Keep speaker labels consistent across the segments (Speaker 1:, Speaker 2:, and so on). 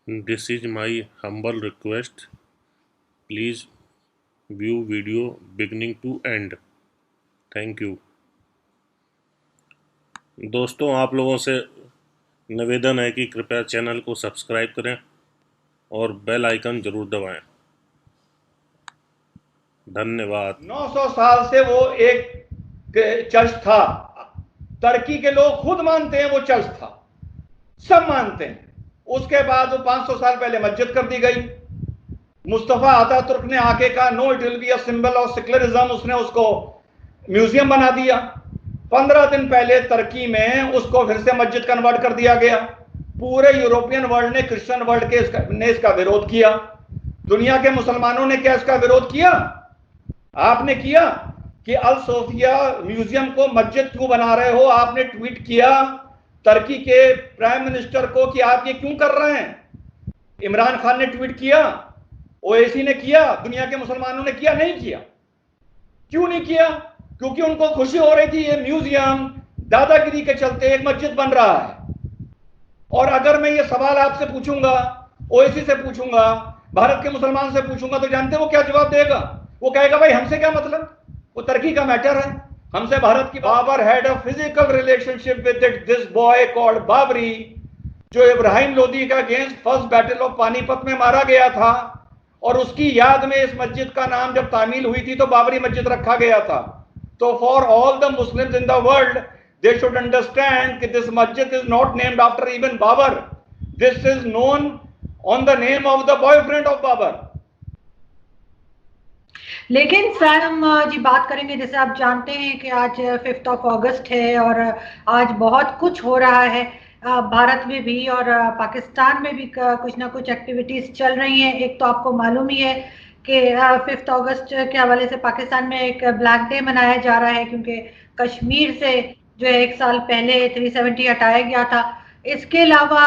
Speaker 1: This is my humble request. Please view video beginning to end. Thank you. दोस्तों, आप लोगों से निवेदन है कि कृपया चैनल को सब्सक्राइब करें और बेल आइकन जरूर दबाएं। धन्यवाद।
Speaker 2: 900 साल से वो एक चर्च था। तुर्की के लोग खुद मानते हैं वो चर्च था, सब मानते हैं। उसके बाद वो 500 साल पहले मस्जिद कर दी गई। मुस्तफा अतातुर्क ने आके कहा no it will be a symbol of secularism, उसने उसको म्यूजियम बना दिया। 15 दिन पहले तुर्की में उसको फिर से मस्जिद कन्वर्ट कर दिया गया। पूरे यूरोपियन वर्ल्ड ने, क्रिश्चियन वर्ल्ड ने इसका विरोध किया। दुनिया के मुसलमानों ने क्या इसका विरोध किया? आपने किया कि अल सोफिया म्यूजियम को मस्जिद क्यों बना रहे हो? आपने ट्वीट किया तुर्की के प्राइम मिनिस्टर को कि आप ये क्यों कर रहे हैं। इमरान खान ने ट्वीट किया, ओएसी ने किया, दुनिया के मुसलमानों ने किया? नहीं किया। क्यों नहीं किया? क्योंकि उनको खुशी हो रही थी ये म्यूजियम दादागिरी के चलते एक मस्जिद बन रहा है। और अगर मैं ये सवाल आपसे पूछूंगा, ओएसी से पूछूंगा, भारत के मुसलमान से पूछूंगा, तो जानते वो क्या जवाब देगा? वो कहेगा भाई हमसे क्या मतलब, वो तुर्की का मैटर है, हमसे भारत की। Babar had a physical relationship with this boy called Baburi, जो इब्राहिम लोदी का against first battle of Panipat में मारा गया था, और उसकी याद में इस मस्जिद का नाम जब तामील हुई थी तो बाबरी मस्जिद रखा गया था। तो for all the Muslims in the world they should understand कि दिस मस्जिद is not named after even Babar, this is known on the name of the boyfriend of Babar.
Speaker 3: लेकिन सर हम जी बात करेंगे, जैसे आप जानते हैं कि आज 5 अगस्त है और आज बहुत कुछ हो रहा है भारत में भी और पाकिस्तान में भी कुछ ना कुछ एक्टिविटीज चल रही हैं। एक तो आपको मालूम ही है कि 5 अगस्त के हवाले से पाकिस्तान में एक ब्लैक डे मनाया जा रहा है, क्योंकि कश्मीर से जो है 1 साल पहले 370 हटाया गया था। इसके अलावा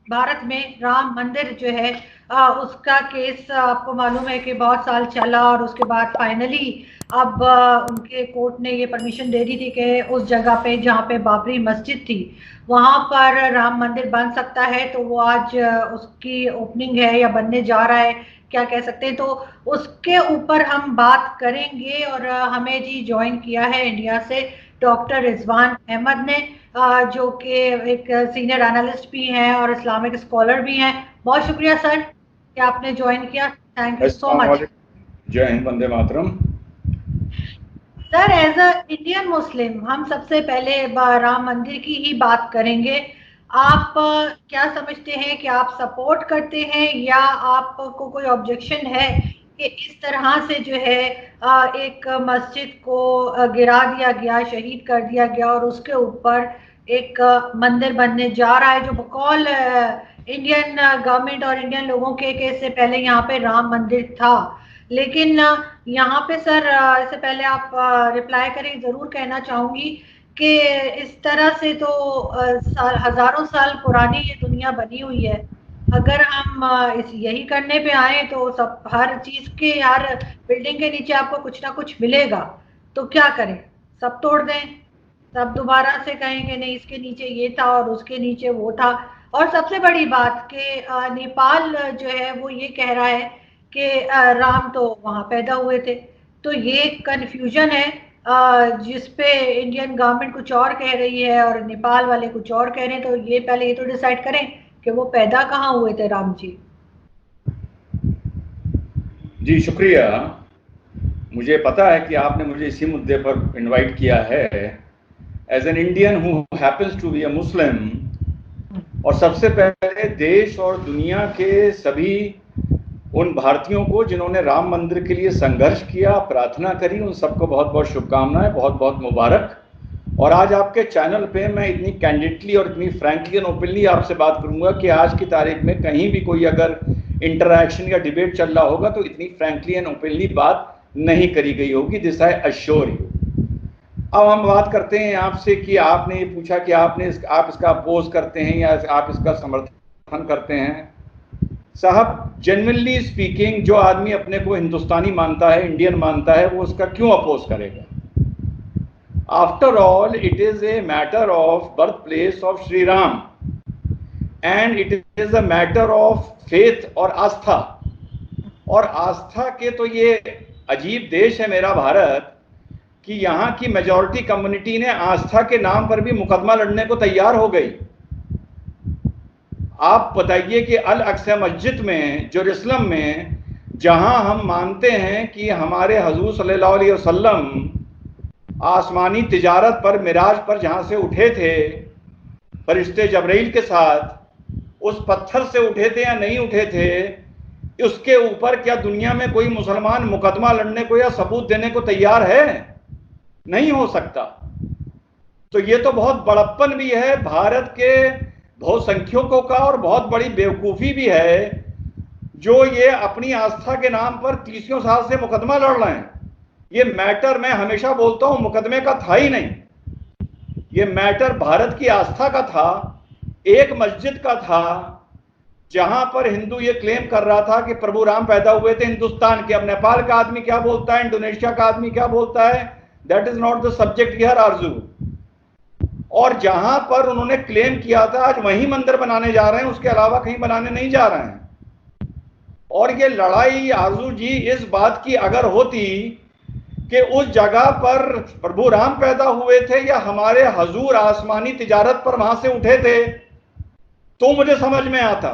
Speaker 3: भारत में राम मंदिर जो है उसका केस आपको मालूम है कि बहुत साल चला और उसके बाद फाइनली अब उनके कोर्ट ने ये परमिशन दे दी थी कि उस जगह पे जहाँ पे बाबरी मस्जिद थी वहाँ पर राम मंदिर बन सकता है। तो वो आज उसकी ओपनिंग है या बनने जा रहा है, क्या कह सकते हैं। तो उसके ऊपर हम बात करेंगे और हमें जी ज्वाइन किया है इंडिया से डॉक्टर रिजवान अहमद ने, जो कि एक सीनियर एनालिस्ट भी हैं और इस्लामिक स्कॉलर भी हैं। बहुत शुक्रिया सर कि आपने ज्वाइन किया, थैंक यू सो मच।
Speaker 2: जय हिंद, वंदे मातरम।
Speaker 3: Sir as a Indian Muslim हम सबसे पहले राम मंदिर की ही बात करेंगे। आप क्या समझते हैं कि आप सपोर्ट करते हैं या आपको कोई ऑब्जेक्शन है कि इस तरह से जो है एक मस्जिद को गिरा दिया गया, शहीद कर दिया गया और उसके ऊपर एक मंदिर बनने जा रहा है, जो बकौल इंडियन गवर्नमेंट और इंडियन लोगों के इससे पहले यहाँ पे राम मंदिर था। लेकिन यहाँ पे सर इससे पहले आप रिप्लाई करें, जरूर कहना चाहूंगी कि इस तरह से तो हजारों साल पुरानी ये दुनिया बनी हुई है। अगर हम इस यही करने पे आए तो सब हर चीज के, हर बिल्डिंग के नीचे आपको कुछ ना कुछ मिलेगा, तो क्या करें? सब तोड़ दें, सब दोबारा से कहेंगे नहीं इसके नीचे ये था और उसके नीचे वो था। और सबसे बड़ी बात कि नेपाल जो है वो ये कह रहा है कि राम तो वहां पैदा हुए थे। तो ये कंफ्यूजन है जिसपे इंडियन गवर्नमेंट कुछ और कह रही है और नेपाल वाले कुछ और कह रहे हैं। तो ये पहले ये तो डिसाइड करें कि वो पैदा कहाँ हुए थे राम जी।
Speaker 2: जी शुक्रिया। मुझे पता है कि आपने मुझे इसी मुद्दे पर इनवाइट किया है as an Indian who happens to be a Muslim. और सबसे पहले देश और दुनिया के सभी उन भारतीयों को जिन्होंने राम मंदिर के लिए संघर्ष किया, प्रार्थना करी, उन सबको बहुत बहुत शुभकामनाएं, बहुत बहुत मुबारक। और आज आपके चैनल पे मैं इतनी कैंडिडली और इतनी फ्रैंकली एंड ओपनली आपसे बात करूंगा कि आज की तारीख में कहीं भी कोई अगर इंटरैक्शन या डिबेट चल रहा होगा तो इतनी फ्रैंकली एंड ओपनली बात नहीं करी गई होगी, दिस आई अश्योर यू। अब हम बात करते हैं आपसे कि आपने ये पूछा कि आप इसका अपोज करते हैं या आप इसका समर्थन करते हैं। साहब जेन्युइनली स्पीकिंग, जो आदमी अपने को हिंदुस्तानी मानता है, इंडियन मानता है, वो उसका क्यों अपोज करेगा? After all it is a matter of birth place of Shri Ram. And it is a matter of faith और आस्था। और आस्था के तो ये अजीब देश है मेरा भारत कि यहाँ की मेजॉरिटी कम्युनिटी ने आस्था के नाम पर भी मुकदमा लड़ने को तैयार हो गई। आप बताइए कि अल अक्सा मस्जिद में जेरूसलम में, जहां हम मानते हैं कि हमारे हजूर सल्लल्लाहु अलैहि वसल्लम आसमानी तिजारत पर मिराज पर जहां से उठे थे फरिश्ते जबरील के साथ, उस पत्थर से उठे थे या नहीं उठे थे, उसके ऊपर क्या दुनिया में कोई मुसलमान मुकदमा लड़ने को या सबूत देने को तैयार है? नहीं हो सकता। तो ये तो बहुत बड़प्पन भी है भारत के बहुसंख्यकों का और बहुत बड़ी बेवकूफ़ी भी है जो ये अपनी आस्था के नाम पर 30 साल से मुकदमा लड़ रहे हैं। ये मैटर, मैं हमेशा बोलता हूं, मुकदमे का था ही नहीं। ये मैटर भारत की आस्था का था, एक मस्जिद का था जहां पर हिंदू ये क्लेम कर रहा था कि प्रभु राम पैदा हुए थे हिंदुस्तान के। अब नेपाल का आदमी क्या बोलता है, इंडोनेशिया का आदमी क्या बोलता है, that is not the subject here आरजू। और जहां पर उन्होंने क्लेम किया था आज वहीं मंदिर बनाने जा रहे हैं, उसके अलावा कहीं बनाने नहीं जा रहे हैं। और ये लड़ाई आरजू जी इस बात की अगर होती कि उस जगह पर प्रभु राम पैदा हुए थे या हमारे हजूर आसमानी तिजारत पर वहां से उठे थे, तो मुझे समझ में आता।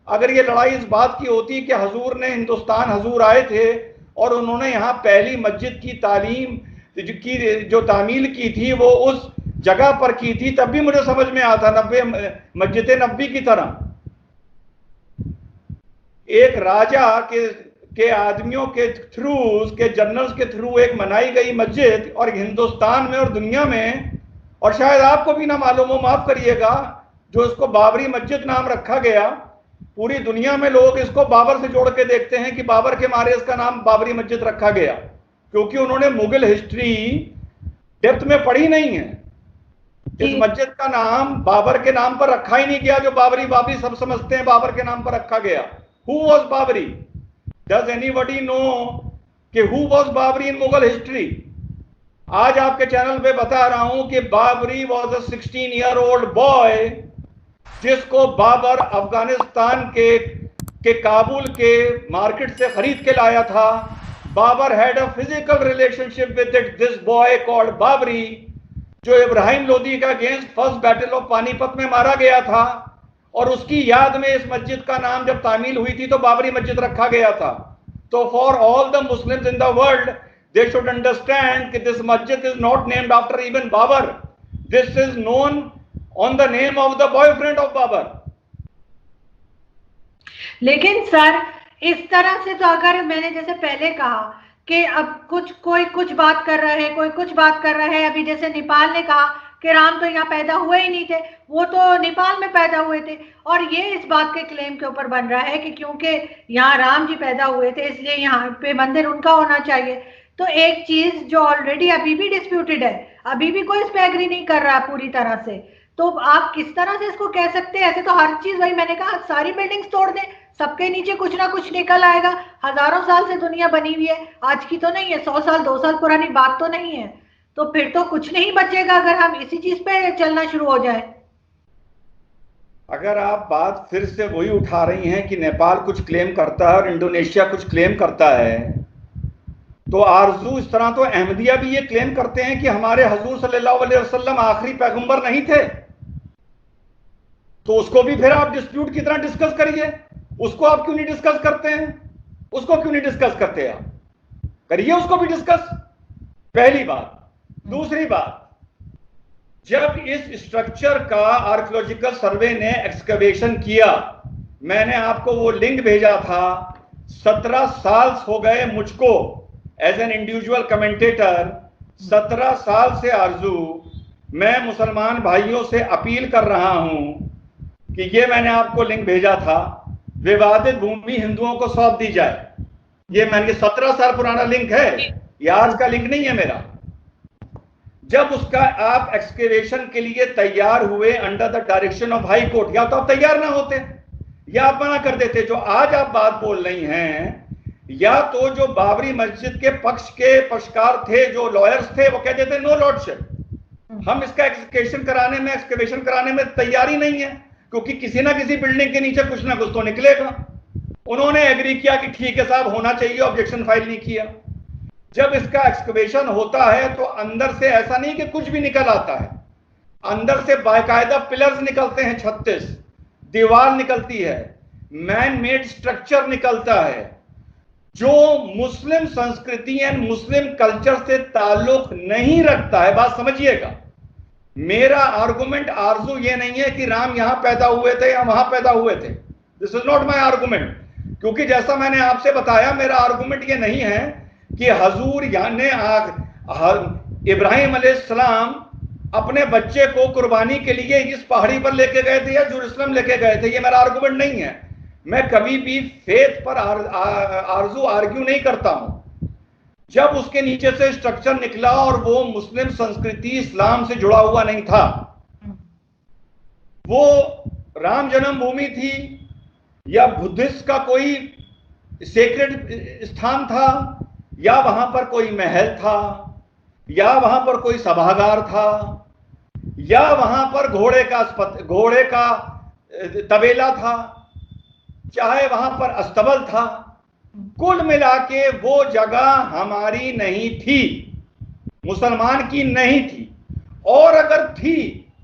Speaker 2: अगर ये लड़ाई इस बात की होती कि हजूर ने हिंदुस्तान हजूर आए थे और उन्होंने यहाँ पहली मस्जिद की तालीम की जो तामील की थी वो उस जगह पर की थी, तब भी मुझे समझ में आता। मस्जिद नबी की तरह एक राजा के आदमियों के थ्रू, उसके जनरल्स के थ्रू एक बनाई गई मस्जिद, और हिंदुस्तान में और दुनिया में, और शायद आपको भी ना मालूम हो, माफ करिएगा, जो इसको बाबरी मस्जिद नाम रखा गया, पूरी दुनिया में लोग इसको बाबर से जोड़ के देखते हैं कि बाबर के मारे इसका नाम बाबरी मस्जिद रखा गया, क्योंकि उन्होंने मुगल हिस्ट्री डेप्थ में पढ़ी नहीं है। इस मस्जिद का नाम बाबर के नाम पर रखा ही नहीं गया, जो बाबरी सब समझते हैं बाबर के नाम पर रखा गया। Who was Babri? Does anybody know कि who was Babri in Mughal history? आज आपके चैनल पे बता रहा हूं कि Babri was a 16-year-old boy जिसको बाबर अफगानिस्तान के काबुल के मार्केट से खरीद के लाया था। Babar had a physical relationship with this boy called Babri, जो इब्राहिम लोदी का against first battle of Panipat में मारा गया था, और उसकी याद में इस मस्जिद का नाम जब तामील हुई थी तो बाबरी मस्जिद रखा गया था। तो for all the Muslims in the world they should understand कि दिस मस्जिद is not named after even Babar, this is known on the name of the boyfriend of Babar.
Speaker 3: लेकिन सर इस तरह से तो, अगर मैंने जैसे पहले कहा कि अब कोई कुछ बात कर रहा है, कोई कुछ बात कर रहा है, अभी जैसे नेपाल ने कहा कि राम तो यहाँ पैदा हुए ही नहीं थे, वो तो नेपाल में पैदा हुए थे, और ये इस बात के क्लेम के ऊपर बन रहा है कि क्योंकि यहाँ राम जी पैदा हुए थे इसलिए यहाँ पे मंदिर उनका होना चाहिए। तो एक चीज जो ऑलरेडी अभी भी डिस्प्यूटेड है, अभी भी कोई इस पे एग्री नहीं कर रहा पूरी तरह से, तो आप किस तरह से इसको कह सकते हैं? ऐसे तो हर चीज, वही मैंने कहा, सारी बिल्डिंग्स तोड़ दें, सबके नीचे कुछ ना कुछ निकल आएगा। हजारों साल से दुनिया बनी हुई है, आज की तो नहीं है, 100 साल 2 साल पुरानी बात तो नहीं है, तो फिर तो कुछ नहीं बचेगा अगर हम इसी चीज पे चलना शुरू हो जाए।
Speaker 2: अगर आप बात फिर से वही उठा रही हैं कि नेपाल कुछ क्लेम करता है और इंडोनेशिया कुछ क्लेम करता है, तो आरजू इस तरह तो अहमदिया भी ये क्लेम करते हैं कि हमारे हजूर सल्लल्लाहु अलैहि वसल्लम आखिरी पैगंबर नहीं थे, तो उसको भी फिर आप डिस्प्यूट की तरह डिस्कस करिए। उसको आप क्यों नहीं डिस्कस करते हैं? उसको क्यों नहीं डिस्कस करते? आप करिए उसको भी डिस्कस, पहली बात। दूसरी बात, जब इस स्ट्रक्चर का आर्कियोलॉजिकल सर्वे ने एक्सकवेशन किया, मैंने आपको वो लिंक भेजा था, 17 साल हो गए मुझको एज एन इंडिविजुअल कमेंटेटर, 17 साल से आरजू मैं मुसलमान भाइयों से अपील कर रहा हूं कि ये मैंने आपको लिंक भेजा था, विवादित भूमि हिंदुओं को सौंप दी जाए। ये मैंने 17 साल पुराना लिंक है, ये आज का लिंक नहीं है मेरा। जब उसका आप एक्सकेवेशन के लिए तैयार हुए under the direction of high court, या तो आप तैयार ना होते या आप मना कर देते। जो आज आप बात बोल रही हैं, या तो जो बाबरी मस्जिद के पक्ष के पक्षकार थे, जो लॉयर्स थे, वो कहते थे नो लॉर्डशिप, हम इसका एक्सकेवेशन कराने में तैयारी नहीं है, क्योंकि किसी ना किसी बिल्डिंग के नीचे कुछ ना कुछ तो निकलेगा। उन्होंने एग्री किया कि ठीक है साहब होना चाहिए, ऑब्जेक्शन फाइल नहीं किया। जब इसका एक्सकवेशन होता है तो अंदर से ऐसा नहीं कि कुछ भी निकल आता है, अंदर से बाकायदा पिलर्स निकलते हैं, 36 दीवार निकलती है, मैन मेड स्ट्रक्चर निकलता है, जो मुस्लिम संस्कृति एंड मुस्लिम कल्चर से ताल्लुक नहीं रखता है। बात समझिएगा, मेरा आर्गुमेंट आरजू ये नहीं है कि राम यहां पैदा हुए थे या वहां पैदा हुए थे। This is not my argument, क्योंकि जैसा मैंने आपसे बताया, मेरा आर्गुमेंट ये नहीं है कि हजूर यानी इब्राहिम अलैहिस्सलाम अपने बच्चे को कुर्बानी के लिए इस पहाड़ी पर लेके गए थे या जेरूसलम लेके गए थे। ये मेरा आर्गुमेंट नहीं है। मैं कभी भी फेथ पर आरजू आर्ग्यू नहीं करता हूं। जब उसके नीचे से स्ट्रक्चर निकला और वो मुस्लिम संस्कृति इस्लाम से जुड़ा हुआ नहीं था, वो राम जन्मभूमि थी या बुद्धिस्ट का कोई सेक्रेड स्थान था, या वहां पर कोई महल था, या वहां पर कोई सभागार था, या वहां पर घोड़े का तबेला था, चाहे वहां पर अस्तबल था, कुल मिला के वो जगह हमारी नहीं थी, मुसलमान की नहीं थी। और अगर थी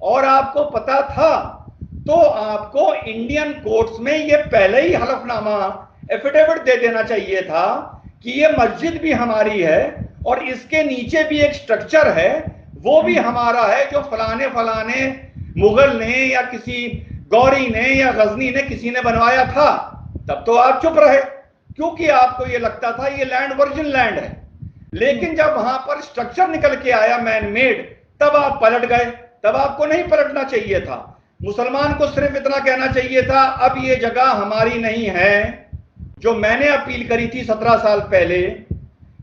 Speaker 2: और आपको पता था तो आपको इंडियन कोर्ट्स में ये पहले ही हलफनामा एफिडेविट दे देना चाहिए था कि ये मस्जिद भी हमारी है और इसके नीचे भी एक स्ट्रक्चर है, वो भी हमारा है, जो फलाने फलाने मुगल ने या किसी गौरी ने या गजनी ने किसी ने बनवाया था। तब तो आप चुप रहे, क्योंकि आपको ये लगता था ये लैंड वर्जिन लैंड है। लेकिन जब वहां पर स्ट्रक्चर निकल के आया मैन मेड, तब आप पलट गए। तब आपको नहीं पलटना चाहिए था। मुसलमान को सिर्फ इतना कहना चाहिए था, अब ये जगह हमारी नहीं है। जो मैंने अपील करी थी 17 साल पहले,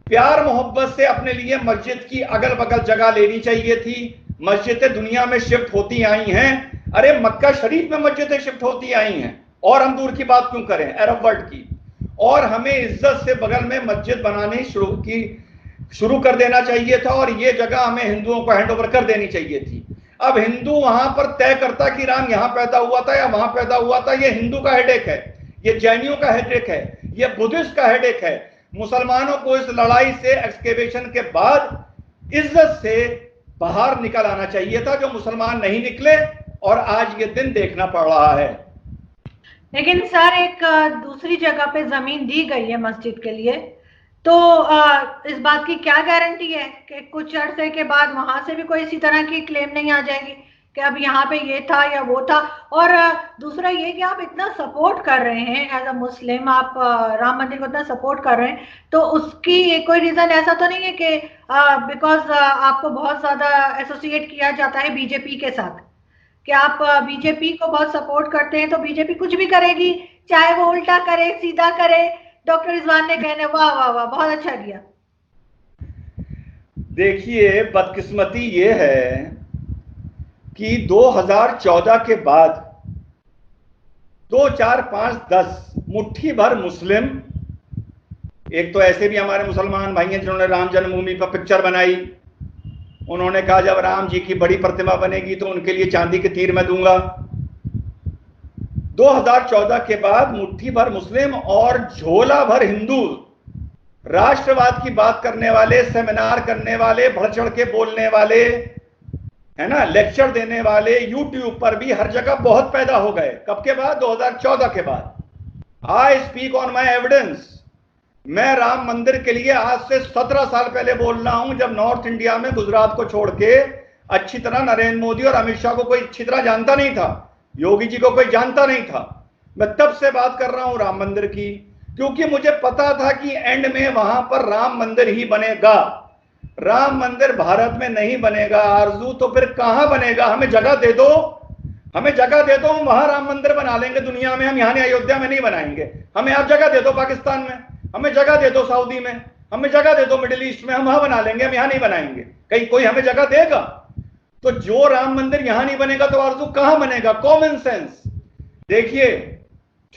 Speaker 2: प्यार मोहब्बत से अपने लिए मस्जिद की अगल बगल जगह लेनी चाहिए थी। मस्जिदें दुनिया में शिफ्ट होती आई हैं। अरे मक्का शरीफ में मस्जिदें शिफ्ट होती आई हैं, और हम दूर की बात क्यों करें, अरब वर्ल्ड की। और हमें इज्जत से बगल में मस्जिद बनानी शुरू कर देना चाहिए था, और ये जगह हमें हिंदुओं को हैंड ओवर कर देनी चाहिए थी। अब हिंदू वहां पर तय करता कि राम यहां पैदा हुआ था या वहां पैदा हुआ था, ये हिंदू का हेडेक है, ये जैनियों का हेडेक है, ये बुद्धिस्ट का हेडेक है। मुसलमानों को इस लड़ाई से एक्सकेवेशन के बाद इज्जत से बाहर निकल आना चाहिए था, जो मुसलमान नहीं निकले, और आज ये दिन देखना पड़ रहा है।
Speaker 3: लेकिन सर एक दूसरी जगह पे जमीन दी गई है मस्जिद के लिए, तो इस बात की क्या गारंटी है कि कुछ अरसे के बाद वहां से भी कोई इसी तरह की क्लेम नहीं आ जाएगी कि अब यहाँ पे ये था या वो था। और दूसरा ये कि आप इतना सपोर्ट कर रहे हैं एज अ मुस्लिम, आप राम मंदिर को इतना सपोर्ट कर रहे हैं, तो उसकी कोई रीजन ऐसा तो नहीं है कि बिकॉज आपको बहुत ज्यादा एसोसिएट किया जाता है बीजेपी के साथ, कि आप बीजेपी को बहुत सपोर्ट करते हैं, तो बीजेपी कुछ भी करेगी, चाहे वो उल्टा करे सीधा करे। डॉक्टर रिजवान ने कहने वाह वाह वाह बहुत अच्छा किया।
Speaker 2: देखिए, बदकिस्मती ये है कि 2014 के बाद 2, 4, 5, 10 मुट्ठी भर मुस्लिम, एक तो ऐसे भी हमारे मुसलमान भाई हैं जिन्होंने राम जन्मभूमि पर पिक्चर बनाई। उन्होंने कहा जब राम जी की बड़ी प्रतिमा बनेगी तो उनके लिए चांदी के तीर मैं दूंगा। 2014 के बाद मुट्ठी भर मुस्लिम और झोला भर हिंदू, राष्ट्रवाद की बात करने वाले, सेमिनार करने वाले, बढ़ चढ़ के बोलने वाले, है ना, लेक्चर देने वाले, यूट्यूब पर भी हर जगह बहुत पैदा हो गए। कब के बाद? 2014 के बाद। I speak on my evidence. मैं राम मंदिर के लिए आज से 17 साल पहले बोल रहा हूं, जब नॉर्थ इंडिया में गुजरात को छोड़ के अच्छी तरह नरेंद्र मोदी और अमित शाह को कोई अच्छी तरह जानता नहीं था, योगी जी को कोई जानता नहीं था। मैं तब से बात कर रहा हूं राम मंदिर की, क्योंकि मुझे पता था कि एंड में वहां पर राम मंदिर ही बनेगा। राम मंदिर भारत में नहीं बनेगा आरजू, तो फिर कहां बनेगा? हमें जगह दे दो, हमें जगह दे दो, हम वहां राम मंदिर बना लेंगे दुनिया में। हम यहां अयोध्या में नहीं बनाएंगे। हमें आप जगह दे दो पाकिस्तान में, हमें जगह दे दो सऊदी में, हमें जगह दे दो मिडिल ईस्ट में, हम वहां बना लेंगे, हम यहां नहीं बनाएंगे। कहीं कोई हमें जगह देगा? तो जो राम मंदिर यहां नहीं बनेगा तो आरजू कहां बनेगा? Common sense. देखिए,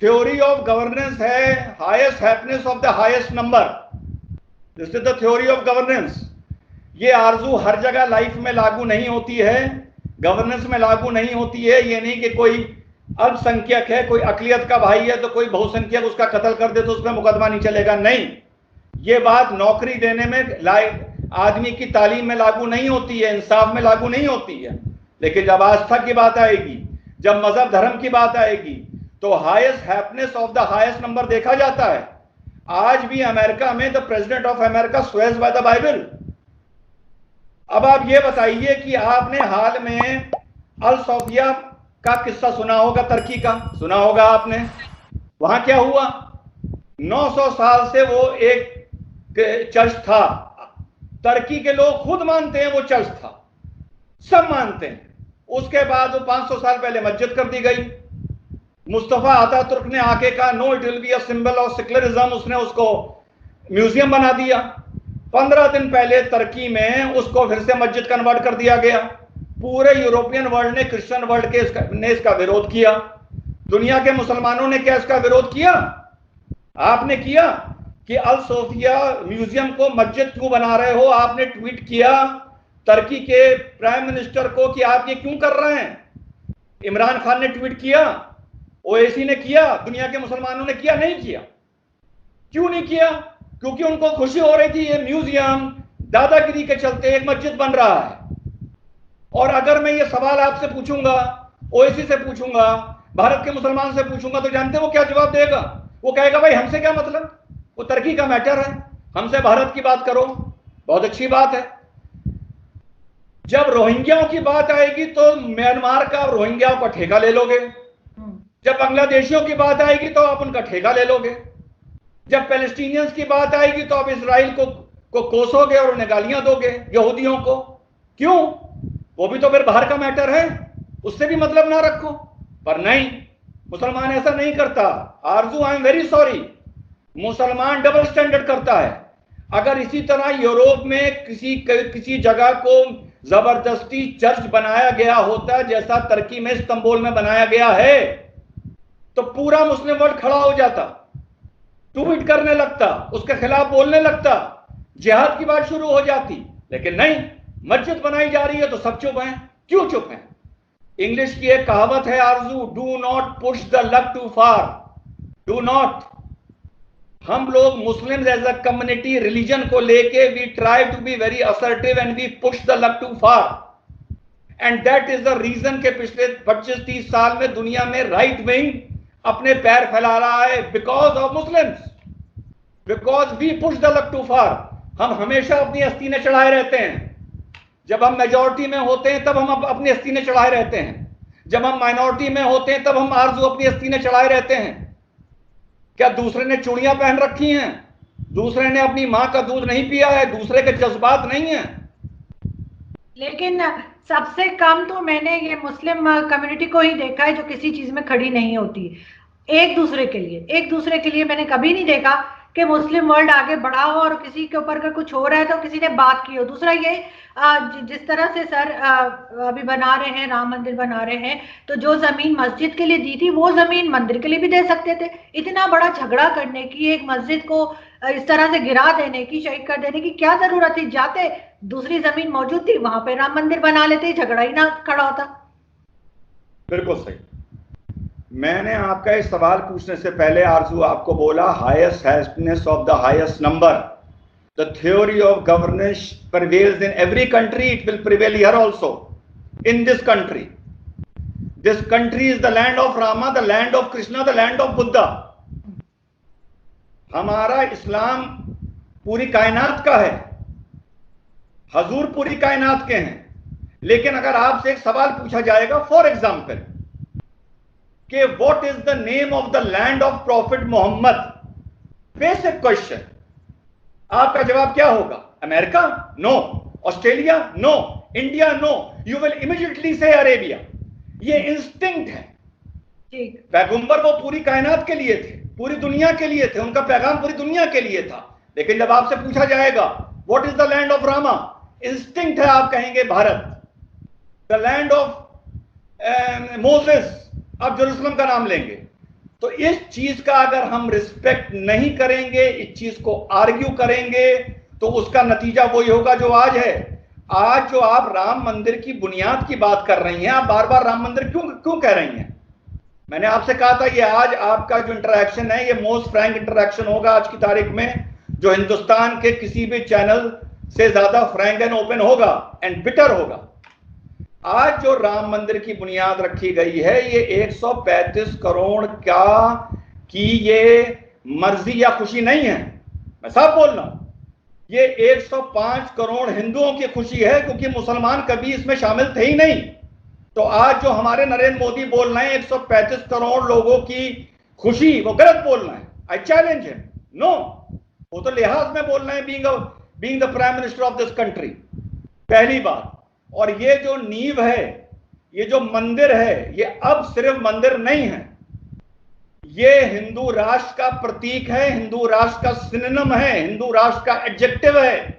Speaker 2: थ्योरी ऑफ गवर्नेंस है highest happiness of the highest number. This is the theory of governance. ये आरजू हर जगह लाइफ में लागू नहीं होती है, गवर्नेंस में लागू नहीं होती है। ये नहीं कि कोई अल्पसंख्यक है, कोई अकलियत का भाई है तो कोई बहुसंख्यक उसका कत्ल कर दे तो उसमें मुकदमा नहीं चलेगा। नहीं, ये बात नौकरी देने में आदमी की तालीम में लागू नहीं होती है, इंसाफ में लागू नहीं होती है। लेकिन जब आस्था की बात आएगी, जब मजहब धर्म की बात आएगी, तो highest happiness of the highest number देखा जाता है। आज भी अमेरिका में the president of America swears by the Bible. अब आप ये बताइए कि आपने हाल में अल सोफिया का किस्सा सुना होगा, तुर्की का सुना होगा आपने। वहां क्या हुआ? 900 साल से वो एक चर्च था। तुर्की के लोग खुद मानते हैं वो चर्च था, सब मानते हैं। उसके बाद वो 500 साल पहले मस्जिद कर दी गई। मुस्तफा अतातुर्क ने आके कहा no it will be a symbol of secularism, उसने उसको म्यूजियम बना दिया। 15 दिन पहले तुर्की में उसको फिर से मस्जिद कन्वर्ट कर दिया गया। पूरे यूरोपियन वर्ल्ड ने, क्रिश्चियन वर्ल्ड ने इसका विरोध किया। दुनिया के मुसलमानों ने क्या इसका विरोध किया? आपने किया कि अल सोफिया म्यूजियम को मस्जिद क्यों बना रहे हो? आपने ट्वीट किया तुर्की के प्राइम मिनिस्टर को कि आप ये क्यों कर रहे हैं। इमरान खान ने ट्वीट किया, ओएसी ने किया, दुनिया के मुसलमानों ने किया? नहीं किया। क्यों नहीं किया? क्योंकि उनको खुशी हो रही थी ये म्यूजियम दादागिरी के चलते एक मस्जिद बन रहा है। और अगर मैं ये सवाल आपसे पूछूंगा, ओएसी से पूछूंगा, भारत के मुसलमान से पूछूंगा, तो जानते वो क्या जवाब देगा? वो कहेगा भाई हमसे क्या मतलब, वो तुर्की का मैटर है, हमसे भारत की बात करो। बहुत अच्छी बात है। जब रोहिंग्याओं की बात आएगी तो म्यांमार का रोहिंग्याओं का ठेका ले लोगे। जब बांग्लादेशियों की बात आएगी तो आप उनका ठेका ले लोगे। जब पैलेस्टीनियंस की बात आएगी तो आप इसराइल को कोसोगे और उन्हें गालियां दोगे, यहूदियों को। क्यों? वो भी तो फिर बाहर का मैटर है, उससे भी मतलब ना रखो। पर नहीं, मुसलमान ऐसा नहीं करता। आरजू, आई एम वेरी सॉरी, मुसलमान डबल स्टैंडर्ड करता है। अगर इसी तरह यूरोप में किसी जगह को जबरदस्ती चर्च बनाया गया होता जैसा तुर्की में इस्तांबुल में बनाया गया है, तो पूरा मुस्लिम वर्ल्ड खड़ा हो जाता, ट्वीट करने लगता, उसके खिलाफ बोलने लगता, जिहाद की बात शुरू हो जाती। लेकिन नहीं, मस्जिद बनाई जा रही है तो सब चुप हैं। क्यों चुप हैं? इंग्लिश की एक कहावत है Arzoo, do not push the luck too far. Do not. हम लोग Muslims as a community religion को लेके we try to be very assertive and we push the luck too far. And that is the reason के पिछले 25-30 साल में दुनिया में राइट विंग अपने पैर फैला रहा है, because of Muslims, because we push the luck too far. हम हमेशा अपनी अस्तीनें चढ़ाए रहते हैं। जब हम मेजॉरिटी में होते हैं तब हम अपनी अस्तीनें चढ़ाए रहते हैं। जब हम माइनॉरिटी में होते हैं तब हम आरजू अपनी अस्तीनें चढ़ाए रहते हैं। क्या दूसरे ने चूड़ियां पहन रखी हैं, दूसरे ने अपनी मां का दूध नहीं पिया है, दूसरे के जज्बात नहीं है?
Speaker 3: लेकिन सबसे कम तो मैंने ये मुस्लिम कम्युनिटी को ही देखा है जो किसी चीज में खड़ी नहीं होती एक दूसरे के लिए मैंने कभी नहीं देखा कि मुस्लिम वर्ल्ड आगे बढ़ा हो और किसी के ऊपर अगर कुछ हो रहा है तो किसी ने बात की हो। दूसरा ये जिस तरह से सर अभी बना रहे हैं, राम मंदिर बना रहे हैं, तो जो जमीन मस्जिद के लिए दी थी वो जमीन मंदिर के लिए भी दे सकते थे। इतना बड़ा झगड़ा करने की, एक मस्जिद को इस तरह से गिरा देने की, शहीद कर देने की क्या जरूरत थी? जाते दूसरी जमीन मौजूद थी, वहां पे राम मंदिर बना लेते, झगड़ा ही ना खड़ा होता।
Speaker 2: बिल्कुल सही। मैंने आपका इस सवाल पूछने से पहले आरजू आपको बोला highest happiness of the highest number. The theory of governance prevails in every country, it will prevail here also in this country. This country is the land of Rama, the land of Krishna, the land of Buddha. हमारा इस्लाम पूरी कायनात का है, हजूर पूरी कायनात के हैं। लेकिन अगर आपसे एक सवाल पूछा जाएगा, फॉर एग्जाम्पल, कि what is the name of the land of prophet Mohammed, basic question, आपका जवाब क्या होगा? America? No. Australia? No. India? No. You will immediately say Arabia. ये इंस्टिंक्ट है। पैगंबर वो पूरी कायनात के लिए थे, पूरी दुनिया के लिए थे, उनका पैगाम पूरी दुनिया के लिए था। लेकिन जब आपसे पूछा जाएगा what is the land of Rama, instinct है, आप कहेंगे Bharat. The land of Moses, आप जेरूसलम का नाम लेंगे। तो इस चीज का अगर हम रिस्पेक्ट नहीं करेंगे, इस चीज को आर्ग्यू करेंगे, तो उसका नतीजा वही होगा जो आज है। आज जो आप राम मंदिर की बुनियाद की बात कर रही हैं, आप बार बार राम मंदिर क्यों कह रही हैं? मैंने आपसे कहा था ये आज आपका जो इंटरेक्शन है ये मोस्ट फ्रैंक इंटरेक्शन होगा आज की तारीख में, जो हिंदुस्तान के किसी भी चैनल से ज्यादा फ्रैंक एंड ओपन होगा एंड बिटर होगा। आज जो राम मंदिर की बुनियाद रखी गई है ये 135 करोड़ की ये मर्जी या खुशी नहीं है, मैं साफ बोल रहा हूं, ये 105 करोड़ हिंदुओं की खुशी है, क्योंकि मुसलमान कभी इसमें शामिल थे ही नहीं। तो आज जो हमारे नरेंद्र मोदी बोल रहे हैं 135 करोड़ लोगों की खुशी, वो गलत बोल रहे हैं। आई चैलेंज हिम, नो, वो तो लिहाज में बोल रहे हैं being the prime minister of this country, पहली बात। और ये जो नींव है, ये जो मंदिर है, ये अब सिर्फ मंदिर नहीं है, ये हिंदू राष्ट्र का प्रतीक है, हिंदू राष्ट्र का सिनोनिम है, हिंदू राष्ट्र का एडजेक्टिव है।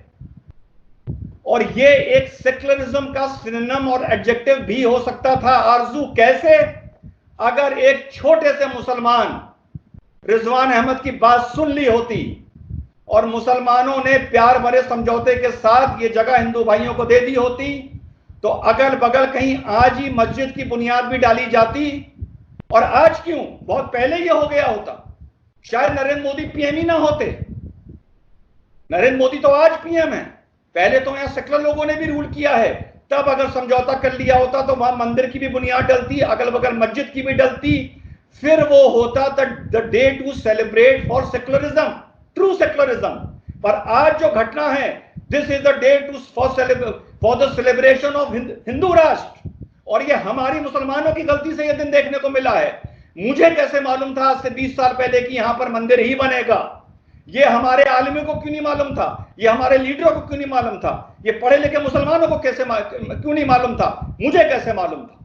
Speaker 2: और ये एक सेक्युलरिज्म का सिनोनिम और एडजेक्टिव भी हो सकता था। आरजू कैसे? अगर एक छोटे से मुसलमान रिजवान अहमद की बात सुन ली होती और मुसलमानों ने प्यार भरे समझौते के साथ ये जगह हिंदू भाइयों को दे दी होती, तो अगल बगल कहीं आज ही मस्जिद की बुनियाद भी डाली जाती। और आज क्यों, बहुत पहले ये हो गया होता, शायद नरेंद्र मोदी पीएम ही ना होते। नरेंद्र मोदी तो आज पीएम है, पहले तो यहां सेकुलर लोगों ने भी रूल किया है। तब अगर समझौता कर लिया होता तो वहां मंदिर की भी बुनियाद डलती, अगल बगल मस्जिद की भी डलती, फिर वो होता the day to celebrate for secularism, true secularism. पर आज जो घटना है, this is the day to for the celebration of Hindu Rashtra, और ये हमारी मुसलमानों की गलती से ये दिन देखने को मिला है। मुझे कैसे मालूम था आज से 20 साल पहले कि यहां पर मंदिर ही बनेगा? ये हमारे आलिमों को क्यों नहीं मालूम था? ये हमारे लीडरों को क्यों नहीं मालूम था? ये पढ़े लिखे मुसलमानों को कैसे क्यों नहीं मालूम था? मुझे कैसे मालूम था?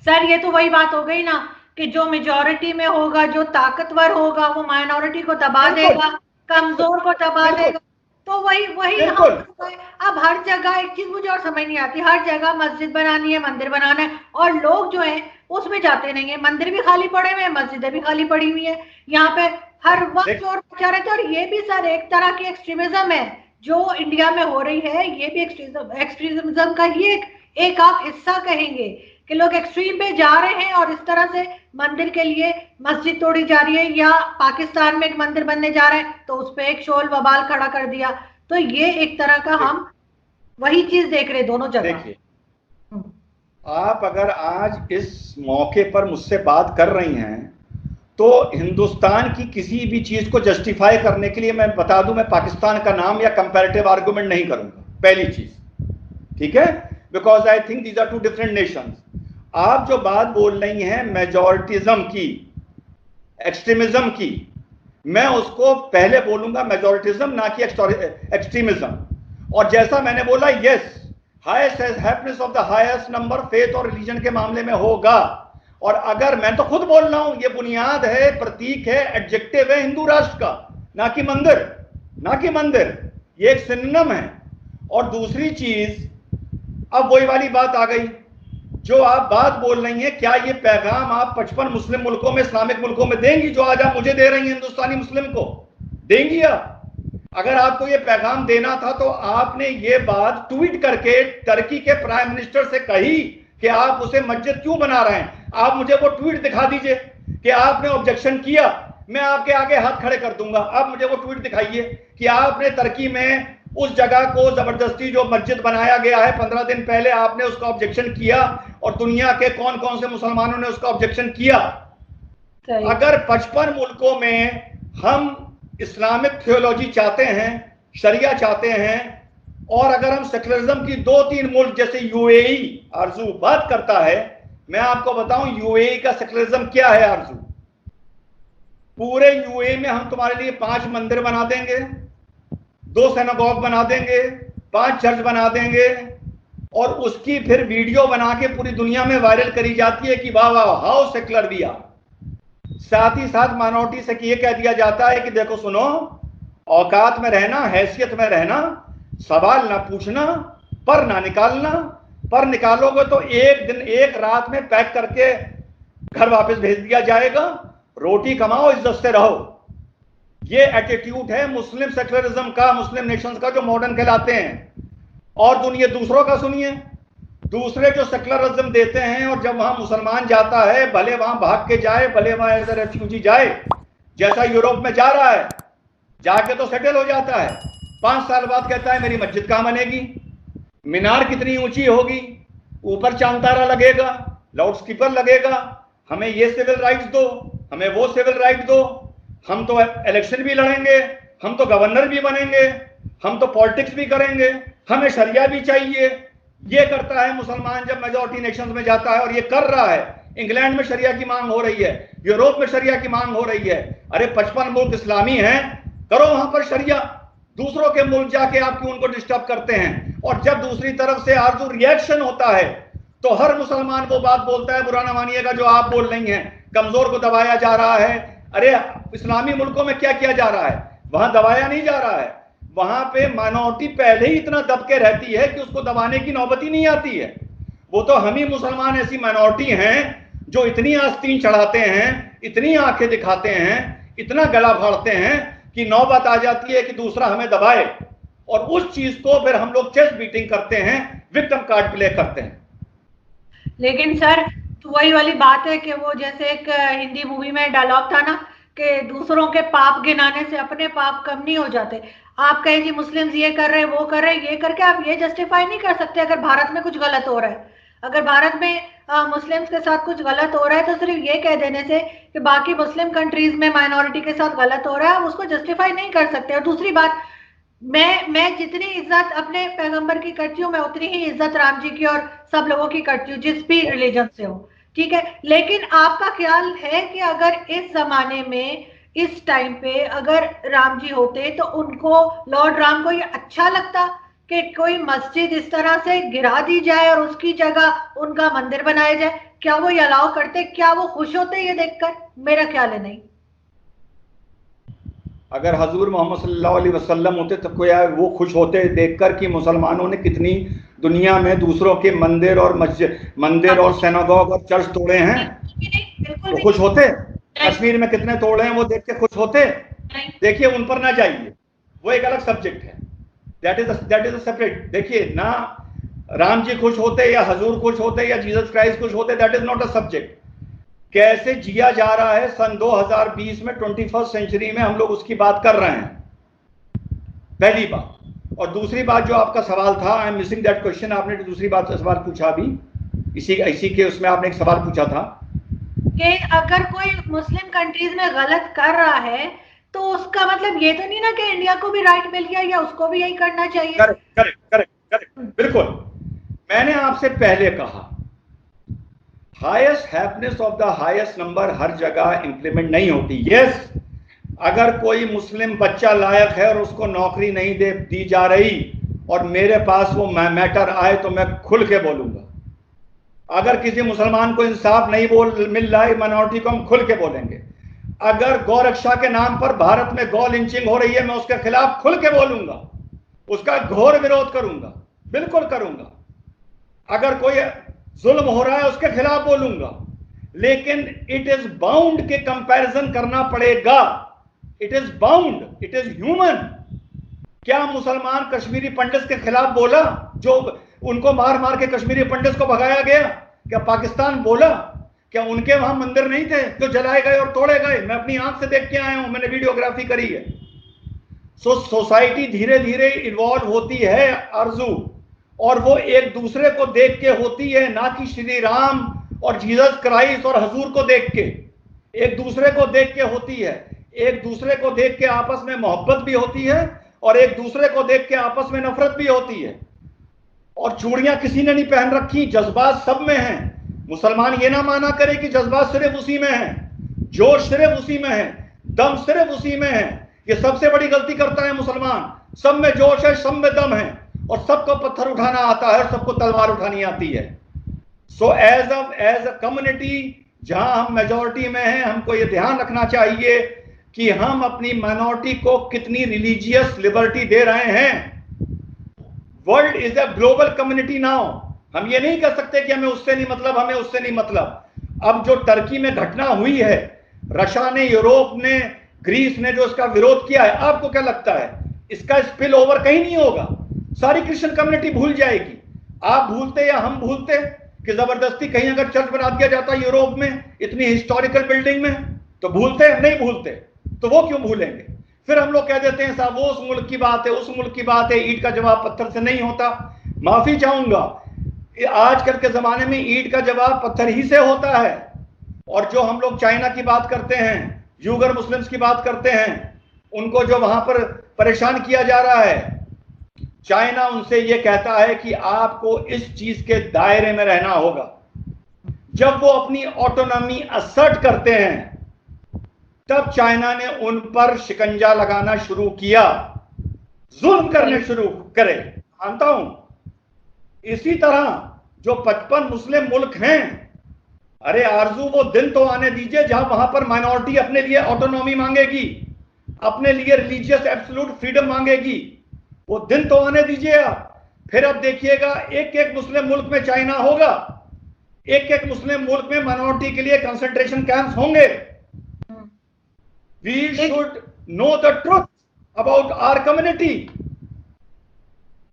Speaker 3: सर ये तो वही बात हो गई ना कि जो मेजॉरिटी में होगा, जो ताकतवर होगा, वो माइनॉरिटी को दबा देगा, कमजोर को दबा देगा। तो वही अब हर जगह एक चीज मुझे और समझ नहीं आती, हर जगह मस्जिद बनानी है, मंदिर बनाना है, और लोग जो है उसमें जाते नहीं है। मंदिर भी खाली पड़े हुए हैं, मस्जिदें भी खाली पड़ी हुई है, यहाँ पे हर वक्त चोर मचा रहे थे। और ये भी सर एक तरह की एक्सट्रीमिज्म है जो इंडिया में हो रही है, ये भी एक्सट्रीमिज्म का ही एक आप हिस्सा कहेंगे कि लोग एक्सट्रीम पे जा रहे हैं और इस तरह से मंदिर के लिए मस्जिद तोड़ी जा रही है, या पाकिस्तान में एक मंदिर बनने जा रहा है तो उस पर एक शोल वबाल खड़ा कर दिया। तो ये एक तरह का हम वही चीज देख रहे दोनों जगह।
Speaker 2: देखिए, आप अगर आज इस मौके पर मुझसे बात कर रही हैं तो हिंदुस्तान की किसी भी चीज को जस्टिफाई करने के लिए मैं बता दूं, मैं पाकिस्तान का नाम या कंपैरेटिव आर्गुमेंट नहीं करूंगा, पहली चीज, ठीक है, because I think these are two different nations. आप जो बात बोल रही हैं मेजॉरिटिज्म की, एक्सट्रीमिज्म की, मैं उसको पहले बोलूंगा मेजॉरिटिज्म, ना कि एक्सट्रीमिज्म। और जैसा मैंने बोला, yes, highest happiness of the highest number faith और रिलीजन के मामले में होगा। और अगर मैं तो खुद बोल रहा हूं, ये बुनियाद है, प्रतीक है, एडजेक्टिव है हिंदू राष्ट्र का, ना कि मंदिर, ना कि मंदिर, ये एक सिनोनिम है। और दूसरी चीज, अब वही वाली बात आ गई जो आप बात बोल रही हैं, क्या ये पैगाम आप 55 मुस्लिम मुल्कों में, इस्लामिक मुल्कों में देंगी जो आज आप मुझे दे रही हैं, हिंदुस्तानी मुस्लिम को देंगी आप? अगर आपको ये पैगाम देना था तो आपने ये बात ट्वीट करके टर्की के प्राइम मिनिस्टर से कही कि आप उसे मस्जिद क्यों बना रहे हैं। आप मुझे वो ट्वीट दिखा दीजिए कि आपने ऑब्जेक्शन किया, मैं आपके आगे हाथ खड़े कर दूंगा। आप मुझे वो ट्वीट दिखाइए कि आपने टर्की में उस जगह को जबरदस्ती जो मस्जिद बनाया गया है 15 दिन पहले, आपने उसका ऑब्जेक्शन किया, और दुनिया के कौन कौन से मुसलमानों ने उसका ऑब्जेक्शन किया। अगर 55 मुल्कों में हम इस्लामिक थियोलॉजी चाहते हैं, शरिया चाहते हैं, और अगर हम सेकुलरिज्म की 2-3 मुल्क जैसे यूएई आरजू बात करता है, मैं आपको बताऊं यूएई का सेकुलरिज्म क्या है आरजू। पूरे यूएई में हम तुम्हारे लिए 5 मंदिर बना देंगे, 2 सिनेगॉग बना देंगे, 5 चर्च बना देंगे, और उसकी फिर वीडियो बना के पूरी दुनिया में वायरल करी जाती है कि वाह वाह हाउ सेकुलर वी आर। साथ ही साथ माइनॉरिटी से ये कह दिया जाता है कि देखो सुनो, औकात में रहना, हैसियत में रहना, सवाल ना पूछना, पर ना निकालना, पर निकालोगे तो एक दिन एक रात में पैक करके घर वापस भेज दिया जाएगा। रोटी कमाओ, इज्जत से रहो। ये एटीट्यूड है मुस्लिम सेकुलरिज्म का, मुस्लिम नेशंस का, जो मॉडर्न कहलाते हैं। और दुनिया दूसरों का सुनिए, दूसरे जो सेक्युलरिज्म देते हैं, और जब वहां मुसलमान जाता है, भले वहां भाग के जाए, भले वहां एज ए रेफ्यूजी जाए, जैसा यूरोप में जा रहा है, जाके तो सेटल हो जाता है, 5 साल बाद कहता है मेरी मस्जिद कहां बनेगी, मीनार कितनी ऊंची होगी, ऊपर चांद तारा लगेगा, लाउड स्पीकर लगेगा, हमें ये सिविल राइट्स दो, हमें वो सिविल राइट दो, हम तो इलेक्शन भी लड़ेंगे, हम तो गवर्नर भी बनेंगे, हम तो पॉलिटिक्स भी करेंगे, हमें शरिया भी चाहिए। ये करता है मुसलमान जब मेजॉरिटी नेशंस में जाता है, और ये कर रहा है। इंग्लैंड में शरिया की मांग हो रही है, यूरोप में शरिया की मांग हो रही है। अरे 55 मुल्क इस्लामी हैं, करो वहां पर शरिया। दूसरों के मुल्क जाके आप क्यों उनको डिस्टर्ब करते हैं? और जब दूसरी तरफ से आरजू रिएक्शन होता है तो हर मुसलमान वो बात बोलता है, बुरा ना मानिएगा जो आप बोल रही हैं, कमजोर को दबाया जा रहा है। अरे इस्लामी मुल्कों में क्या किया जा रहा है? वहां दबाया नहीं जा रहा है, वहां पे माइनॉरिटी पहले ही इतना दबके रहती है कि उसको दबाने की नौबत ही नहीं आती है। वो तो हम ही मुसलमान ऐसी माइनॉरिटी हैं जो इतनी आस्तीन चढ़ाते हैं, इतनी आंखें दिखाते हैं, इतना गला फाड़ते हैं कि नौबत आ जाती है कि दूसरा हमें दबाए, और उस चीज को फिर हम लोग चेस्ट बीटिंग करते हैं, विक्टिम कार्ड प्ले करते हैं।
Speaker 3: लेकिन सर तो वही वाली बात है कि वो जैसे एक हिंदी मूवी में डायलॉग था ना कि दूसरों के पाप गिनाने से अपने पाप कम नहीं हो जाते। आप कहें जी मुस्लिम्स ये कर रहे हैं, वो कर रहे हैं, ये करके आप ये जस्टिफाई नहीं कर सकते अगर भारत में कुछ गलत हो रहा है। अगर भारत में मुस्लिम्स के साथ कुछ गलत हो रहा है तो सिर्फ ये कह देने से कि बाकी मुस्लिम कंट्रीज में माइनॉरिटी के साथ गलत हो रहा है, आप उसको जस्टिफाई नहीं कर सकते। और दूसरी बात, मैं जितनी इज्जत अपने पैगंबर की करती हूँ, मैं उतनी ही इज्जत राम जी की और सब लोगों की करती हूँ जिस भी रिलीजन से हो, ठीक है। लेकिन आपका ख्याल है कि अगर इस जमाने में इस टाइम पे अगर राम जी होते तो उनको, लॉर्ड राम को ये अच्छा लगता कि कोई मस्जिद इस तरह से गिरा दी जाए और उसकी जगह उनका मंदिर बनाया जाए? क्या वो ये अलाउ करते? क्या वो खुश होते ये देखकर? मेरा ख्याल है नहीं।
Speaker 2: अगर हजूर मोहम्मद सल्लल्लाहु अलैहि वसल्लम होते तो कोई वो खुश होते देखकर कि मुसलमानों ने कितनी दुनिया में दूसरों के मंदिर और मस्जिद, मंदिर और सिनेगॉग और चर्च तोड़े हैं? तो खुश होते? कश्मीर में कितने तोड़े हैं वो देख के खुश होते? देखिए उन पर ना जाइए, वो एक अलग सब्जेक्ट है, दैट इज अ सेपरेट। देखिए ना, राम जी खुश होते या हजूर खुश होते या जीसस क्राइस्ट खुश होते, that is not a subject. कैसे जिया जा रहा है सन 2020 में, 21st सेंचुरी में हम लोग उसकी बात कर रहे हैं, पहली बात। और दूसरी बात जो आपका सवाल था, I am missing that question, आपने दूसरी बात सवाल पूछा अभी, इसी के उसमें आपने एक सवाल पूछा था
Speaker 3: कि अगर कोई मुस्लिम कंट्रीज में गलत कर रहा है तो उसका मतलब ये तो नहीं ना कि इंडिया को भी राइट मिल गया या उसको भी यही करना चाहिए?
Speaker 2: करेक्ट करेक्ट करेक्ट करेक्ट, बिल्कुल। मैंने आपसे पहले कहा highest happiness of the highest number हर जगह इंप्लीमेंट नहीं होती। यस, अगर कोई मुस्लिम बच्चा लायक है और उसको नौकरी नहीं दी जा रही और मेरे पास वो मैटर आए तो मैं खुल के बोलूंगा। अगर किसी मुसलमान को इंसाफ नहीं मिल रहा है, माइनॉरिटी को हम खुल के बोलेंगे। अगर गौ रक्षा के नाम पर भारत में गौ लिंचिंग हो रही है, मैं उसके खिलाफ खुल के बोलूंगा, उसका घोर विरोध करूंगा, बिल्कुल करूंगा। अगर कोई जुल्म हो रहा है उसके खिलाफ बोलूंगा, लेकिन इट इज बाउंड के कंपैरिजन करना पड़ेगा। It is bound, it is human. क्या मुसलमान कश्मीरी पंडित के खिलाफ बोला जो उनको मार मार के कश्मीरी पंडित को भगाया गया? क्या पाकिस्तान बोला? क्या उनके वहां मंदिर नहीं थे जो जलाए गए और तोड़े गए? मैं अपनी आंख से देख के आया हूं, मैंने वीडियोग्राफी करी है। सोसाइटी धीरे धीरे इन्वॉल्व होती है आरजू, और वो एक दूसरे को देख के होती है, ना कि श्री राम और जीसस क्राइस्ट और हजूर को देख के। एक दूसरे को देख के होती है, एक दूसरे को देख के आपस में मोहब्बत भी होती है और एक दूसरे को देख के आपस में नफरत भी होती है। और चूड़ियां किसी ने नहीं पहन रखी, जज्बात सब में हैं। मुसलमान ये ना माना करे कि जज्बात सिर्फ उसी में है, जोश सिर्फ उसी में है, दम सिर्फ उसी में है। ये सबसे बड़ी गलती करता है मुसलमान। सब में जोश है, सब में दम है, और सबको पत्थर उठाना आता है और सबको तलवार उठानी आती है। सो एज अ कम्युनिटी जहां हम मेजॉरिटी में हैं, हमको ये ध्यान रखना चाहिए कि हम अपनी माइनॉरिटी को कितनी रिलीजियस लिबर्टी दे रहे हैं। World is a global community now. हम ये नहीं कर सकते कि हमें उससे नहीं मतलब, हमें उससे नहीं मतलब। अब जो टर्की में घटना हुई है, रशिया ने, यूरोप ने, ग्रीस ने जो इसका विरोध किया है, आपको क्या लगता है इसका स्पिल ओवर कहीं नहीं होगा? सारी क्रिश्चियन कम्युनिटी भूल जाएगी, आप भूलते या हम भूलते कि जबरदस्ती कहीं अगर चर्च बना दिया जाता यूरोप में इतनी हिस्टोरिकल बिल्डिंग में, तो भूलते? नहीं भूलते। तो वो क्यों भूलेंगे? फिर हम लोग कह देते हैं साहब वो उस मुल्क की बात है, उस मुल्क की बात है, ईंट का जवाब पत्थर से नहीं होता। माफी चाहूंगा, आजकल के जमाने में ईंट का जवाब पत्थर ही से होता है। और जो हम लोग चाइना की बात करते हैं, यूगर मुस्लिम्स की बात करते हैं, उनको जो वहां पर परेशान किया जा रहा है, चाइना उनसे यह कहता है कि आपको इस चीज के दायरे में रहना होगा। जब वो अपनी ऑटोनॉमी असर्ट करते हैं, तब चाइना ने उन पर शिकंजा लगाना शुरू किया, जुल्म करने शुरू करे। मानता हूं इसी तरह जो 55 मुस्लिम मुल्क हैं, अरे आरजू वो दिन तो आने दीजिए जहां वहां पर माइनॉरिटी अपने लिए ऑटोनॉमी मांगेगी, अपने लिए रिलीजियस एब्सोल्यूट फ्रीडम मांगेगी। वो दिन तो आने दीजिए आप। फिर अब देखिएगा एक एक मुस्लिम मुल्क में चाइना होगा, एक एक मुस्लिम मुल्क में माइनॉरिटी के लिए कंसंट्रेशन कैंप्स होंगे। We should know the truth about our community.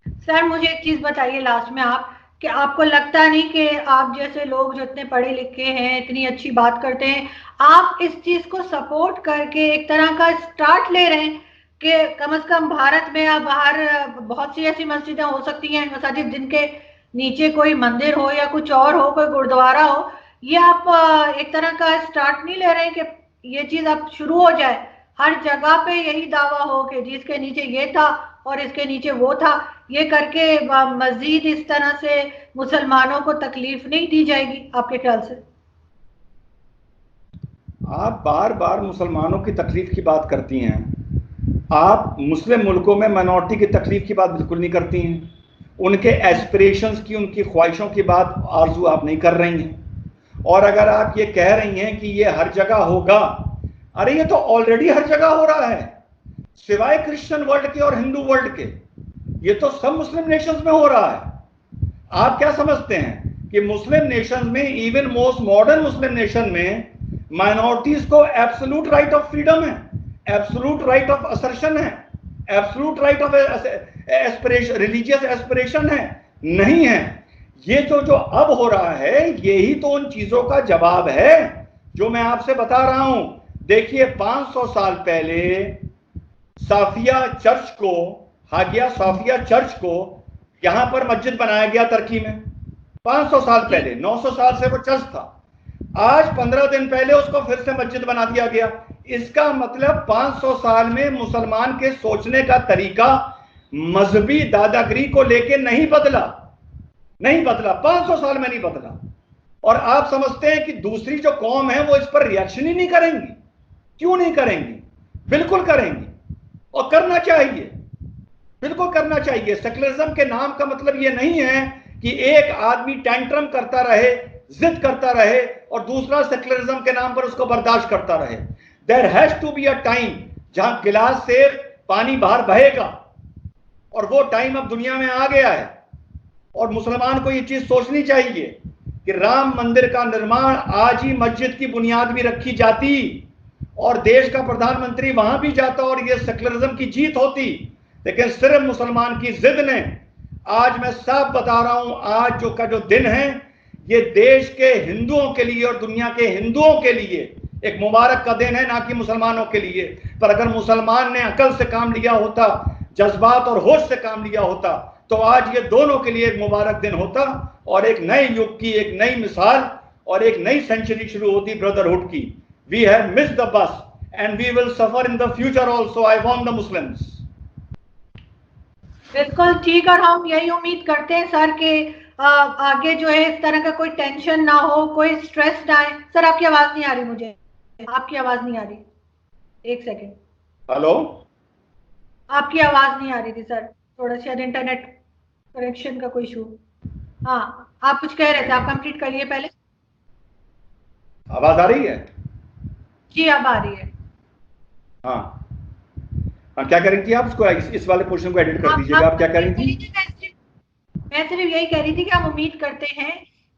Speaker 3: Sir मुझे एक चीज बताइए लास्ट में आप, कि आपको लगता नहीं कि आप जैसे लोग जो इतने पढ़े लिखे हैं, इतनी अच्छी बात करते हैं, आप इस चीज को सपोर्ट करके एक तरह का स्टार्ट ले रहे हैं कि कम से कम भारत में या बाहर बहुत सी ऐसी मस्जिदें हो सकती हैं, मसाजिद जिनके नीचे कोई मंदिर हो या कुछ और हो, कोई गुरुद्वारा हो, ये आप एक तरह का स्टार्ट नहीं ले रहे हैं कि ये चीज अब शुरू हो जाए, हर जगह पे यही दावा हो कि जिसके नीचे ये था और इसके नीचे वो था, ये करके मजीद इस तरह से मुसलमानों को तकलीफ नहीं दी जाएगी आपके ख्याल से?
Speaker 2: आप बार बार मुसलमानों की तकलीफ की बात करती हैं, आप मुस्लिम मुल्कों में माइनॉरिटी की तकलीफ की बात बिल्कुल नहीं करती हैं। उनके एस्पिरेशंस की, उनकी ख्वाहिशों की बात आरजू आप नहीं कर रही हैं। और अगर आप ये कह रही हैं कि ये हर जगह होगा, अरे ये तो ऑलरेडी हर जगह हो रहा है, सिवाय क्रिश्चियन वर्ल्ड के और हिंदू वर्ल्ड के। ये तो सब मुस्लिम नेशंस में हो रहा है। आप क्या समझते हैं कि मुस्लिम नेशंस में, इवन मोस्ट मॉडर्न मुस्लिम नेशन में, माइनॉरिटीज को एब्सोल्यूट राइट ऑफ फ्रीडम है, एब्सोल्यूट राइट ऑफ असर्शन है, absolute right of aspiration, religious aspiration है? नहीं है। ये तो जो अब हो रहा है, यही तो उन चीजों का जवाब है जो मैं आपसे बता रहा हूं। देखिए 500 साल पहले साफिया चर्च को, हागिया साफिया चर्च को यहां पर मस्जिद बनाया गया तुर्की में। 500 साल पहले, 900 साल से वो चर्च था। आज 15 दिन पहले उसको फिर से मस्जिद बना दिया गया। इसका मतलब 500 साल में मुसलमान के सोचने का तरीका मजहबी दादागिरी को लेके नहीं बदला, नहीं बदला, 500 साल में नहीं बदला। और आप समझते हैं कि दूसरी जो कौम है वो इस पर रिएक्शन ही नहीं करेंगी? क्यों नहीं करेंगी? बिल्कुल करेंगी, और करना चाहिए, बिल्कुल करना चाहिए। सेकुलरिज्म के नाम का मतलब ये नहीं है कि एक आदमी टैंट्रम करता रहे, जिद करता रहे, और दूसरा सेकुलरिज्म के नाम पर उसको बर्दाश्त करता रहे। There has to be a time जहां गिलास से पानी बाहर बहेगा, और वो टाइम अब दुनिया में आ गया है। और मुसलमान को ये चीज सोचनी चाहिए कि राम मंदिर का निर्माण, आज ही मस्जिद की बुनियाद भी रखी जाती और देश का प्रधानमंत्री वहां भी जाता और ये सेकुलरिज्म की जीत होती, लेकिन सिर्फ मुसलमान की जिद ने। आज मैं साफ बता रहा हूं, आज जो दिन है, ये देश के हिंदुओं के लिए और दुनिया के हिंदुओं के लिए एक मुबारक का दिन है, ना कि मुसलमानों के लिए। पर अगर मुसलमान ने अकल से काम लिया होता, जज्बात और होश से काम लिया होता, तो आज ये दोनों के लिए एक मुबारक दिन होता और एक नए युग की, एक नई मिसाल और एक नई सेंचुरी शुरू होती ब्रदरहुड की। We have missed the bus and we will suffer in the future also. I warn the Muslims.
Speaker 3: बिल्कुल ठीक, और हम यही उम्मीद करते हैं सर कि आगे जो है इस तरह का कोई टेंशन ना हो, कोई स्ट्रेस ना आए। सर आपकी आवाज नहीं आ रही, मुझे आपकी आवाज नहीं आ रही, एक सेकेंड।
Speaker 2: हेलो,
Speaker 3: आपकी आवाज नहीं आ रही थी सर, थोड़ा सा इंटरनेट कनेक्शन का कोई इशू। हाँ, आप कुछ कह रहे थे, आप कंप्लीट करिए पहले।
Speaker 2: आवाज आ रही है?
Speaker 3: जी अब आ रही है।
Speaker 2: हाँ हाँ, क्या करेंगी आप? उसको इस वाले पोर्शन को एडिट कर दीजिएगा। आप क्या करेंगी?
Speaker 3: मैं सिर्फ यही कह रही थी कि हम उम्मीद करते हैं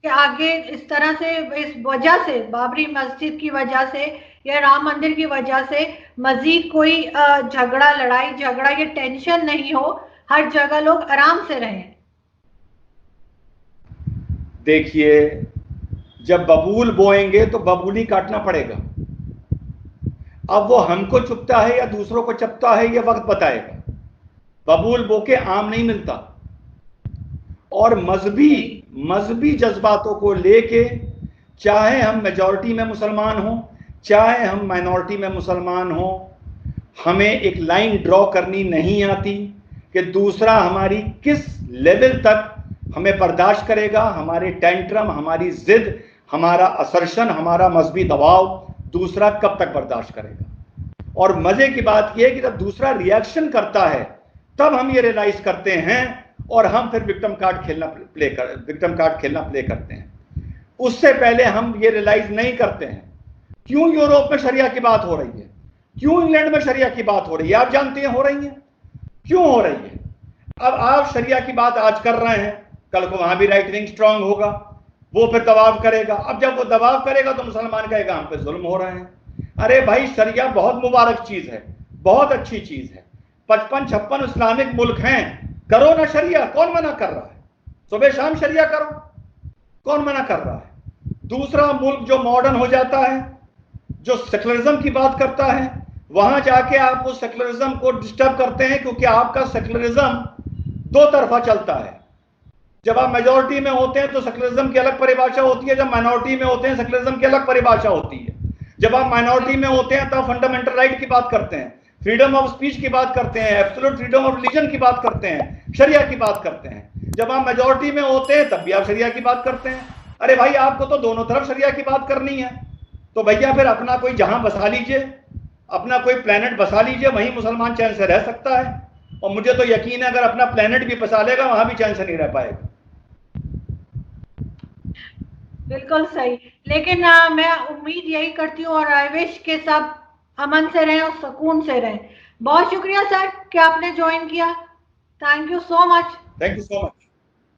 Speaker 3: कि आगे इस तरह से, इस वजह से, बाबरी मस्जिद की वजह से या राम मंदिर की वजह से मजीद कोई झगड़ा, लड़ाई झगड़ा, ये टेंशन नहीं हो, हर जगह लोग आराम से रहें।
Speaker 2: देखिए, जब बबूल बोएंगे तो बबूल ही काटना पड़ेगा। अब वो हमको चुभता है या दूसरों को चुभता है ये वक्त बताएगा। बबूल बो के आम नहीं मिलता। और मजहबी जज्बातों को लेके, चाहे हम मेजॉरिटी में मुसलमान हों चाहे हम माइनॉरिटी में मुसलमान हों, हमें एक लाइन ड्रॉ करनी नहीं आती कि दूसरा हमारी किस लेवल तक हमें बर्दाश्त करेगा, हमारे टेंट्रम, हमारी जिद, हमारा असर्शन, हमारा मजहबी दबाव दूसरा कब तक बर्दाश्त करेगा। और मजे की बात यह है कि जब दूसरा रिएक्शन करता है तब हम ये रियलाइज करते हैं और हम फिर विक्टिम कार्ड खेलना प्ले करते हैं। उससे पहले हम ये रियलाइज नहीं करते हैं। क्यों यूरोप में शरिया की बात हो रही है, क्यों इंग्लैंड में शरिया की बात हो रही है, आप जानते हैं हो रही है, क्यों हो रही है। अब आप शरिया की बात आज कर रहे हैं, कल को वहां भी राइट विंग स्ट्रांग होगा, वो फिर दबाव करेगा। अब जब वो दबाव करेगा तो मुसलमान कहेगा हम पे जुल्म हो रहे हैं। अरे भाई, शरिया बहुत मुबारक चीज है, बहुत अच्छी चीज है। 55-56 इस्लामिक मुल्क हैं, करो ना शरिया, कौन मना कर रहा है। सुबह शाम शरिया करो, कौन मना कर रहा है। दूसरा मुल्क जो मॉडर्न हो जाता है, जो सेकुलरिज्म की बात करता है, वहां जाके आप उस सेकुलरिज्म को डिस्टर्ब करते हैं, क्योंकि आपका सेकुलरिज्म दो तरफा चलता है। जब आप मेजॉरिटी में होते हैं तो सेकुलरिज्म की अलग परिभाषा होती है, जब माइनॉरिटी में होते हैं सेकुलरिज्म की अलग परिभाषा होती है। जब आप माइनॉरिटी में होते हैं तब फंडामेंटल राइट की बात करते हैं, फ्रीडम ऑफ स्पीच की बात करते हैं, एब्सोल्यूट फ्रीडम ऑफ रिलीजन की बात करते हैं, शरिया की बात करते हैं। जब आप मेजॉरिटी में होते हैं तब भी आप शरिया की बात करते हैं। अरे भाई, आपको तो दोनों तरफ शरिया की बात करनी है, तो भैया फिर अपना कोई जहां बसा लीजिए, अपना कोई प्लेनेट बसा लीजिए, वहीं मुसलमान चैन से रह सकता है। और मुझे तो यकीन है अगर अपना प्लेनेट भी बसा लेगा वहां भी चैन से नहीं रह पाएगा।
Speaker 3: बिल्कुल सही। लेकिन मैं उम्मीद यही करती हूँ और आई विश के सब अमन से रहें और सुकून से रहें। बहुत शुक्रिया सर कि आपने ज्वाइन किया। Thank you so much.
Speaker 2: Thank you so much.